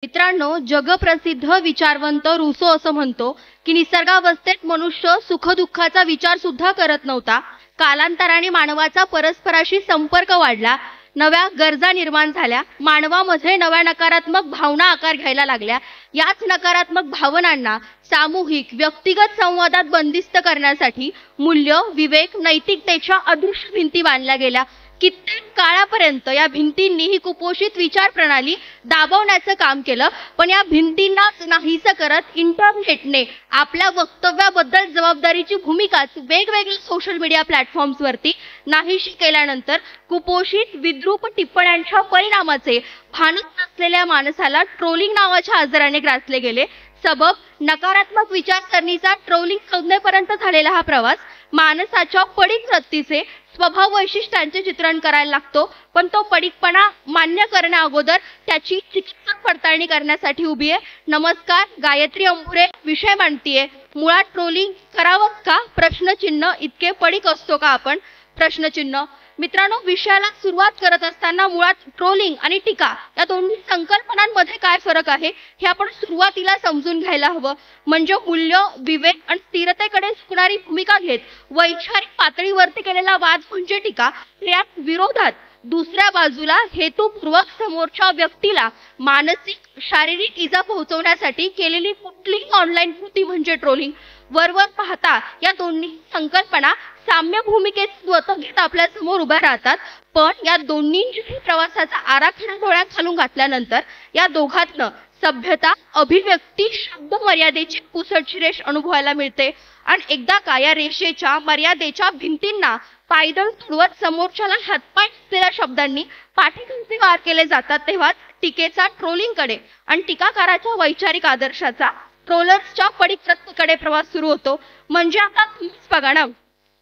मित्रांनो, जगप्रसिद्ध विचारवंत रुसो असं म्हणतो की निसर्गावस्थेत मनुष्य सुखदुःखाचा विचार सुद्धा करत नव्हता. कालांतराने मानवाचा परस्पराशी संपर्क वाढला, नव्या गरजा निर्माण झाल्या, मानवामध्ये नव्या नकारात्मक भावना आकार घ्यायला लागल्या. याच नकारात्मक भावनांना सामूहिक व्यक्तिगत संवादात बंदिस्त करण्यासाठी मूल्य, विवेक, नैतिकतेच्या अदृश्य भिंती बांधल्या गेल्या. कित्येक काळापर्यंत या भिंतींनी ही कुपोषित विचार प्रणाली दाबवण्याचं काम केलं. पण या भिंतींनाच नाहीसं करत इंटरनेटने आपल्या वक्तव्याबद्दल जबाबदारीची भूमिकाच वेगवेगळ्या सोशल मीडिया प्लॅटफॉर्म्सवरती नाहीशी केल्यानंतर कुपोषित विद्रूप टिप्पण्यांच्या परिणामाचे भानच नसलेल्या माणसाला ट्रोलिंग नावाच्या आजाराने ग्रासले गेले. सबब नकारात्मक विचारसरणीचा ट्रोलिंग संज्ञेपर्यंत झालेला हा प्रवास माणसाच्या पडीक वृत्तीचे स्वभाव वैशिष्ट्यांचे चित्रण करायला लागतो. पण तो पडीकपणा मान्य करण्या अगोदर त्याची चिकित्सक पडताळणी करण्यासाठी उभी आहे. नमस्कार, गायत्री अंबुरे विषय मांडतीये. मुळात ट्रोलिंग करावं का? प्रश्नचिन्ह. इतके पडीक असतो का आपण? प्रश्नचिन्ह. मित्रांनो, विषयाला सुरुवात करत असताना मुळात ट्रोलिंग आणि टीका या दोन्ही संकल्पनांमध्ये काय फरक आहे हे आपण सुरुवातीला समजून घ्यायला हवं. म्हणजे मूल्य, विवेक आणि स्थिरतेकडे झुकणारी भूमिका घेत वैचारिक पातळीवरती केलेला वाद म्हणजे टीका. या विरोधात दुसऱ्या बाजूला हेतुपूर्वक समोरच्या व्यक्तीला मानसिक, शारीरिक इजा पोहोचवण्यासाठी केलेली कुठलीही ऑनलाईन कृती म्हणजे ट्रोलिंग. वरवर पाहता या दोन्ही संकल्पना साम्य भूमिकेत स्वतः घेत आपल्या समोर उभ्या राहतात. पण या दोन्हींची प्रवासाचा आराखडा डोळ्यात घालून घातल्यानंतर या दोघांतनं सभ्यता, अभिव्यक्ती, शब्द मर्यादेची पुसटशी रेष अनुभवायला मिळते. आणि एकदा का या रेषेच्या, मर्यादेच्या भिंतींना पायदळ तुडवत समोरच्याला हातपाय असलेल्या शब्दांनी पाठीखालचे वार केले जातात, तेव्हा टीकेचा ट्रोलिंगकडे आणि टीकाकाराच्या वैचारिक आदर्शाचा ट्रोलर्सच्या पडीक वृत्तीकडे प्रवास सुरू होतो. म्हणजे आता तुम्हीच बघा ना,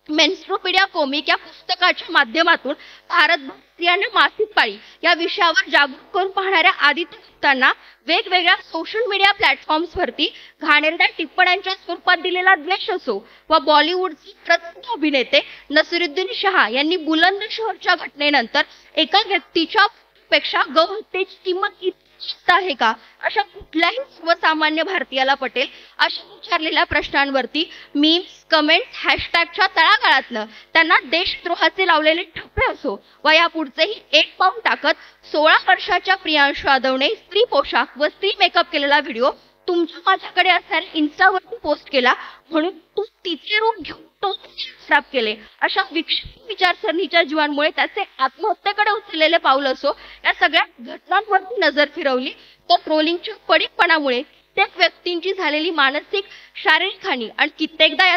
मेन्स्ट्रोपीडिया कॉमिक या पुस्तकाच्या माध्यमातून भारतभर स्त्रियांना मासिक पाळी या विषयावर जागरूक करून पाहणाऱ्या आदित्य गुप्तांना वेगवेगळ्या सोशल मीडिया प्लॅटफॉर्म्सवरती घाणेरड्या टिप्पण्यांच्या स्वरूपात दिलेला द्वेष असो, व बॉलिवूडचे प्रसिद्ध अभिनेते नसीरुद्दीन शाह यांनी बुलंदशहरच्या घटनेनंतर एका व्यक्तीच्या पेक्षा गौहत्येची किंमत इतकी आहे का, अशा कुठल्याही सर्वसामान्य भारतीयाला पटेल अशा विचारलेल्या प्रश्नांवरती मीम्स, कमेंट्स, हॅशटॅगच्या तळागाळातनं त्यांना देशद्रोहाचे लावलेले ठप्पे असो, व या पुढचेही एक पाऊल टाकत 16 वर्षाच्या प्रियांशू यादवने स्त्री पोशाख व स्त्री मेकअप केलेला व्हिडिओ तुमच्या माझ्याकडे असणाऱ्या इन्स्टावरती पोस्ट केला म्हणून तू तिचे रूप घेऊन तो खराब केले, अशा विचारसरणीच्या जीवांमुळे त्याचे आत्महत्येकडे उचललेले पाऊल असो, या सगळ्या घटनांवरती नजर फिरवली तर ट्रोलिंगच्या पडीकपणामुळे प्रत्येक व्यक्तींची झालेली मानसिक, शारीरिक हानी आणि कित्येकदा या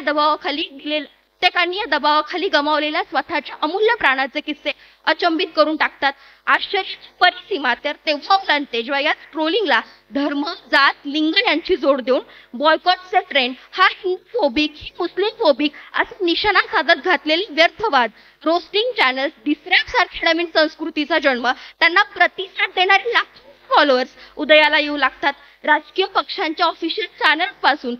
दबावाखाली गमावलेल्या स्वतःच्या अमूल्य प्राणाचे किस्से अचंबित करून टाकतात. आश्चर्याची परिसीमा तर तेव्हा ओलांडते जेव्हा या ट्रोलिंगला धर्म, जात, लिंग यांची जोड देऊन बॉयकॉटचे ट्रेंड, हा हिंदूफोबिक, ही मुस्लिम फोबिक असे निशाणा साधत घातलेले व्यर्थवाद, रोस्टिंग चॅनल्स, दिसऱ्यासारख्या नवीन संस्कृतीचा जन्म, त्यांना प्रतिसाद देणारे लाखो फॉलोअर्स उदयाला येऊ लागतात. राजकीय पक्षांच्या ऑफिशियल चॅनल पासून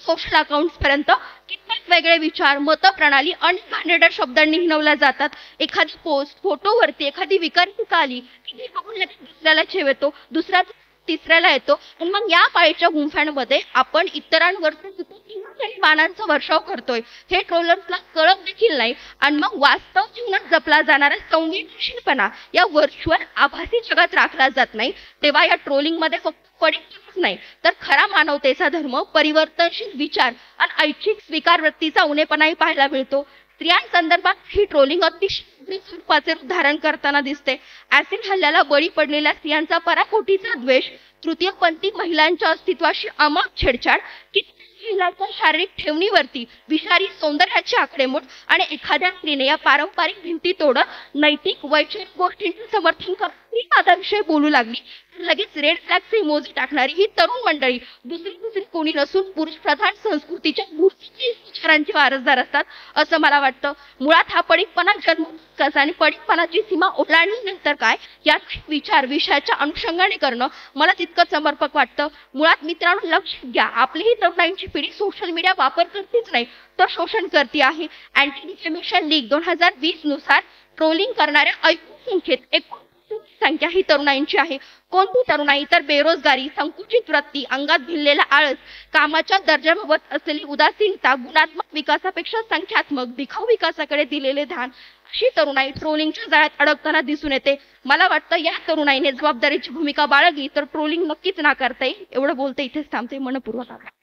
सोशल अकाउंट्स पर्यंत कित्येक वेगळे विचार, मतप्रणाली आणि घाणेरड्या शब्दांनी हिणवल्या जातात. एखादी पोस्ट, फोटोवरती एखादी विकारी टीका आली की ती बघून दुसऱ्याला छेव येतो, दुसऱ्या तिसऱ्याला येतो, आणि मग या पाळीच्या गुंफ्यांमध्ये आपण इतरांवरती बाणांचा वर्षाव करतोय हे ट्रोलर्सला कळत देखील नाही. आणि मग वास्तव जीवनात जपला जाणारा संवेदनशीलपणा या व्हर्च्युअल आभासी जगात राखला जात नाही. तेव्हा या ट्रोलिंग मध्ये फक्त पडीकच नाही तर खरा मानवतेचा धर्म, परिवर्तनशील विचार आणि ऐच्छिक स्वीकार वृत्तीचा उणेपणाही पाहायला मिळतो. स्त्रियांसंदर्भात ही ट्रोलिंग अतिशय स्वरूपाचे धारण करताना दिसते. ऍसिड हल्ल्याला बळी पडलेल्या स्त्रियांचा पराकोटीचा द्वेष, तृतीयपंथी महिलांच्या अस्तित्वाशी अमाप छेडछाड, महिलांच्या शारीरिक ठेवणीवरती विषारी सौंदर्याची आकडेमोड आणि एखाद्या स्त्रीने या पारंपरिक भिंती तोडत नैतिक, वैचारिक गोष्टींचे समर्थन करत वादाविषयी बोलू लागली तर लगेच रेड फ्लॅगचे इमोजी टाकणारी ही तरुण मंडळी दुसरी कोणी नसून पुरुष प्रधान संस्कृतीच्या विचारांचे वारसदार असतात असं मला वाटतं. मुळात हा पडीकपणा जन्म कसा आणि पडीकपणाची सीमा ओलांडल्यानंतर काय यात विचार विषयाच्या अनुषंगाने करणं मला तितकं समर्पक वाटतं. मुळात मित्रांनो, लक्ष द्या, आपलीही तरुणाईंची पिढी सोशल मीडिया वापर करतेच नाही तर शोषण करते आहे. अँटी डिफेमेशन लीग 2020 नुसार ट्रोलिंग करणाऱ्या ऐकून संख्येत संख्या ही तरुणाईंची आहे. कोणती तरुणाई तर बेरोजगारी, संकुचित वृत्ती, अंगात भिनलेला आळस, कामाच्या दर्जाबाबत असलेली उदासीनता, गुणात्मक विकासापेक्षा संख्यात्मक दिखाऊ विकासाकडे दिलेले ध्यान, अशी तरुणाई ट्रोलिंगच्या जाळ्यात अडकताना दिसून येते. मला वाटतं या तरुणाईने जबाबदारीची भूमिका बाळगली तर ट्रोलिंग नक्कीच नाकारता येईल. एवढं बोलते इथेच थांबते. मनपूर्वक आभार.